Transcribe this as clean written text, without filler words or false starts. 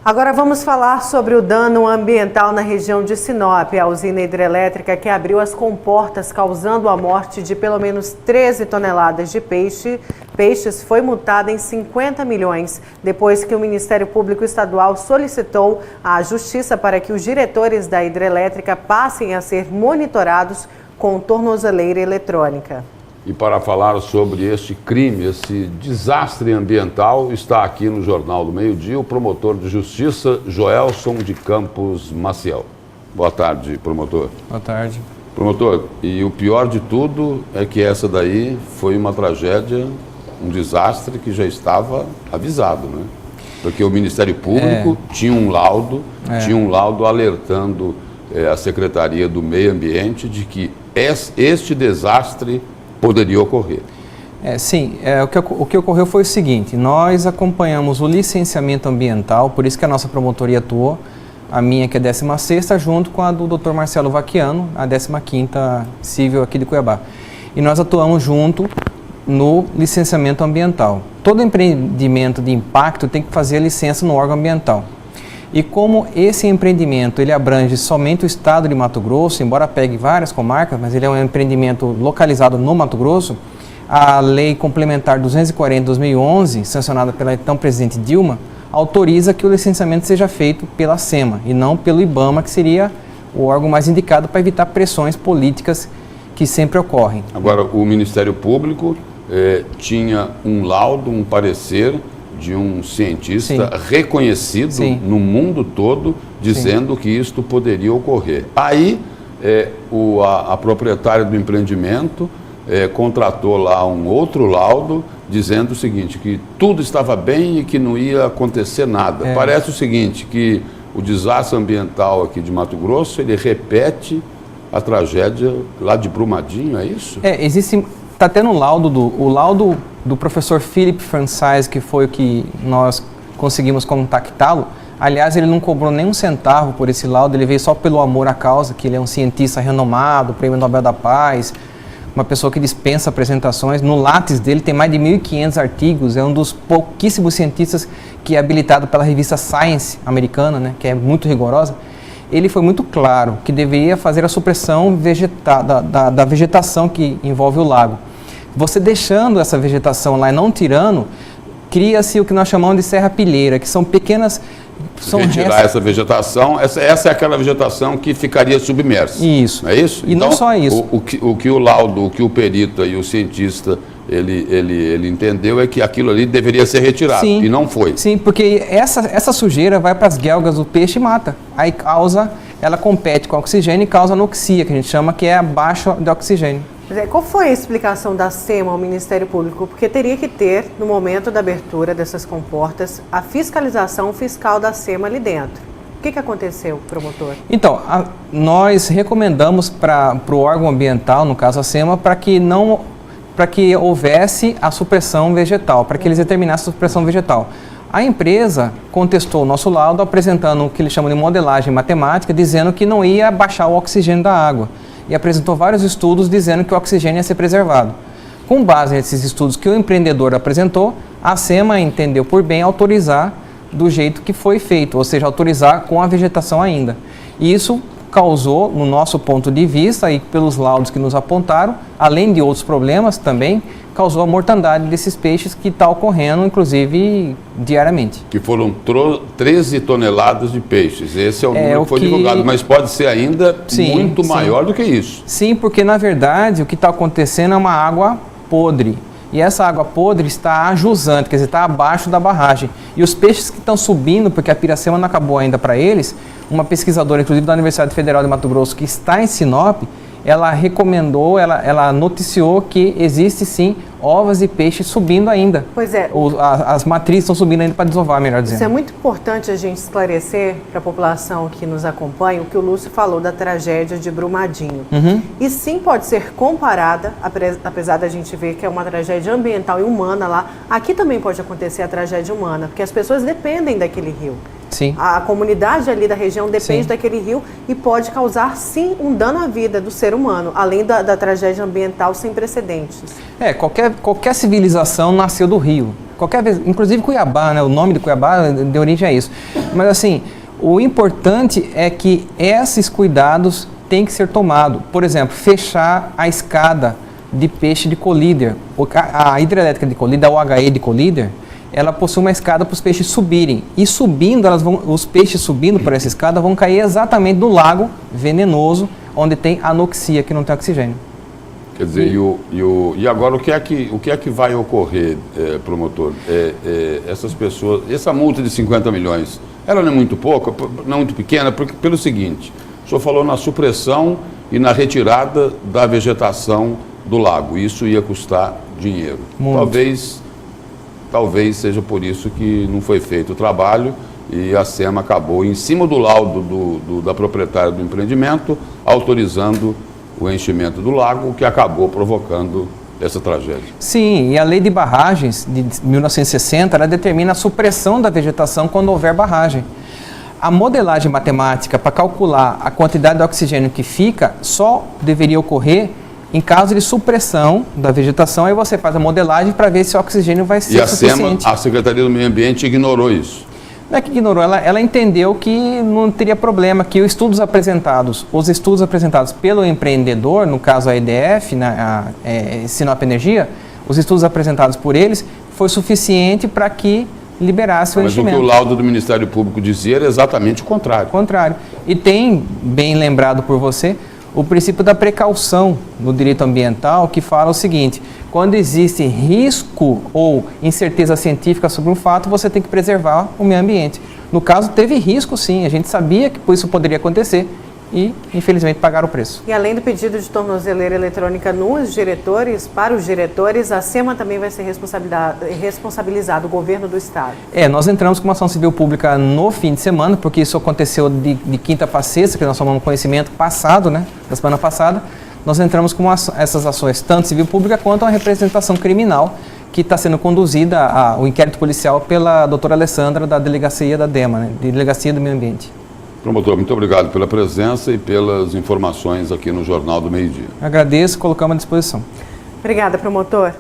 Agora vamos falar sobre o dano ambiental na região de Sinop. A usina hidrelétrica que abriu as comportas, causando a morte de pelo menos 13 toneladas de peixes, foi multada em 50 milhões, depois que o Ministério Público Estadual solicitou à Justiça para que os diretores da hidrelétrica passem a ser monitorados com tornozeleira eletrônica. E para falar sobre este crime, esse desastre ambiental, está aqui no Jornal do Meio-Dia o promotor de justiça, Joelson de Campos Maciel. Boa tarde, promotor. Boa tarde. Promotor, e o pior de tudo é que essa daí foi uma tragédia, um desastre que já estava avisado, né? Porque o Ministério Público tinha um laudo alertando a Secretaria do Meio Ambiente de que este desastre poderia ocorrer. O que ocorreu foi o seguinte: nós acompanhamos o licenciamento ambiental, por isso que a nossa promotoria atuou, a minha que é 16ª, junto com a do Dr. Marcelo Vaquiano, a 15ª civil aqui de Cuiabá. E nós atuamos junto no licenciamento ambiental. Todo empreendimento de impacto tem que fazer a licença no órgão ambiental. E como esse empreendimento ele abrange somente o estado de Mato Grosso, embora pegue várias comarcas, mas ele é um empreendimento localizado no Mato Grosso, a Lei Complementar 240 de 2011, sancionada pela então presidente Dilma, autoriza que o licenciamento seja feito pela SEMA e não pelo IBAMA, que seria o órgão mais indicado para evitar pressões políticas que sempre ocorrem. Agora, o Ministério Público tinha um laudo, um parecer de um cientista reconhecido no mundo todo, dizendo que isto poderia ocorrer. Aí, a proprietária do empreendimento contratou lá um outro laudo, dizendo o seguinte, que tudo estava bem e que não ia acontecer nada. Parece o seguinte, que o desastre ambiental aqui de Mato Grosso, ele repete a tragédia lá de Brumadinho, é isso? Está tendo o laudo do professor Philip Francis, que foi o que nós conseguimos contactá-lo. Aliás, ele não cobrou nem um centavo por esse laudo, ele veio só pelo amor à causa, que ele é um cientista renomado, Prêmio Nobel da Paz, uma pessoa que dispensa apresentações. No Lattes dele tem mais de 1.500 artigos, é um dos pouquíssimos cientistas que é habilitado pela revista Science americana, né, que é muito rigorosa. Ele foi muito claro que deveria fazer a supressão da vegetação que envolve o lago. Você deixando essa vegetação lá e não tirando, cria-se o que nós chamamos de serrapilheira, que são pequenas... Retirar essa vegetação, essa é aquela vegetação que ficaria submersa. Isso. É isso? E então, não só isso. O que o laudo, o que o perito e o cientista, ele entendeu é que aquilo ali deveria ser retirado, e não foi. Sim, porque essa sujeira vai para as guelgas do peixe e mata. Aí ela compete com o oxigênio e causa anoxia, que a gente chama que é abaixo de oxigênio. Qual foi a explicação da SEMA ao Ministério Público? Porque teria que ter, no momento da abertura dessas comportas, a fiscalização fiscal da SEMA ali dentro. O que aconteceu, promotor? Então, nós recomendamos para o órgão ambiental, no caso a SEMA, para que houvesse a supressão vegetal, para que eles determinassem a supressão vegetal. A empresa contestou o nosso laudo, apresentando o que eles chamam de modelagem matemática, dizendo que não ia baixar o oxigênio da água. E apresentou vários estudos dizendo que o oxigênio ia ser preservado. Com base nesses estudos que o empreendedor apresentou, a SEMA entendeu por bem autorizar do jeito que foi feito, ou seja, autorizar com a vegetação ainda. E isso causou, no nosso ponto de vista e pelos laudos que nos apontaram, além de outros problemas também, causou a mortandade desses peixes que está ocorrendo, inclusive, diariamente. Que foram 13 toneladas de peixes. Esse é o número que foi divulgado, mas pode ser ainda muito maior do que isso. Sim, porque, na verdade, o que está acontecendo é uma água podre. E essa água podre está ajusante, quer dizer, está abaixo da barragem. E os peixes que estão subindo, porque a piracema não acabou ainda para eles, uma pesquisadora, inclusive da Universidade Federal de Mato Grosso, que está em Sinop, ela recomendou, ela noticiou que existe sim ovas e peixes subindo ainda. Pois é. As matrizes estão subindo ainda para desovar, melhor dizendo. Isso é muito importante a gente esclarecer para a população que nos acompanha o que o Lúcio falou da tragédia de Brumadinho. E sim pode ser comparada, apesar da gente ver que é uma tragédia ambiental e humana lá, aqui também pode acontecer a tragédia humana, porque as pessoas dependem daquele rio. Sim. A comunidade ali da região depende daquele rio e pode causar, sim, um dano à vida do ser humano, além da tragédia ambiental sem precedentes. Qualquer civilização nasceu do rio. qualquer vez, inclusive Cuiabá, né? O nome de Cuiabá deu origem a isso. Mas assim, o importante é que esses cuidados têm que ser tomados. Por exemplo, fechar a escada de peixe de colíder. A hidrelétrica de colíder, a UHE de colíder, ela possui uma escada para os peixes subirem. E subindo, os peixes subindo por essa escada vão cair exatamente no lago venenoso, onde tem anoxia, que não tem oxigênio. Quer dizer, e agora o que é que vai ocorrer, promotor? Essas pessoas, essa multa de 50 milhões, ela não é muito pouca, não é muito pequena, pelo seguinte, o senhor falou na supressão e na retirada da vegetação do lago. Isso ia custar dinheiro. Talvez seja por isso que não foi feito o trabalho e a SEMA acabou, em cima do laudo da proprietária do empreendimento, autorizando o enchimento do lago, o que acabou provocando essa tragédia. Sim, e a lei de barragens de 1960, ela determina a supressão da vegetação quando houver barragem. A modelagem matemática para calcular a quantidade de oxigênio que fica só deveria ocorrer em caso de supressão da vegetação, aí você faz a modelagem para ver se o oxigênio vai ser suficiente. E a Secretaria do Meio Ambiente ignorou isso. Não é que ignorou, ela entendeu que não teria problema, que os estudos apresentados pelo empreendedor, no caso a EDF, Sinop Energia, os estudos apresentados por eles, foi suficiente para que liberasse o enchimento. Mas o que o laudo do Ministério Público dizia era exatamente o contrário. E tem, bem lembrado por você, o princípio da precaução no direito ambiental, que fala o seguinte: quando existe risco ou incerteza científica sobre um fato, você tem que preservar o meio ambiente. No caso, teve risco sim, a gente sabia que isso poderia acontecer e, infelizmente, pagaram o preço. E além do pedido de tornozeleira eletrônica para os diretores, a SEMA também vai ser responsabilizado, o governo do estado. Nós entramos com uma ação civil pública no fim de semana, porque isso aconteceu de quinta para sexta, que nós tomamos conhecimento passado, né, da semana passada. Nós entramos com essas ações, tanto civil pública quanto a representação criminal, que está sendo conduzida, o inquérito policial, pela doutora Alessandra, da delegacia da DEMA, né, Delegacia do Meio Ambiente. Promotor, muito obrigado pela presença e pelas informações aqui no Jornal do Meio Dia. Agradeço, colocamos à disposição. Obrigada, promotor.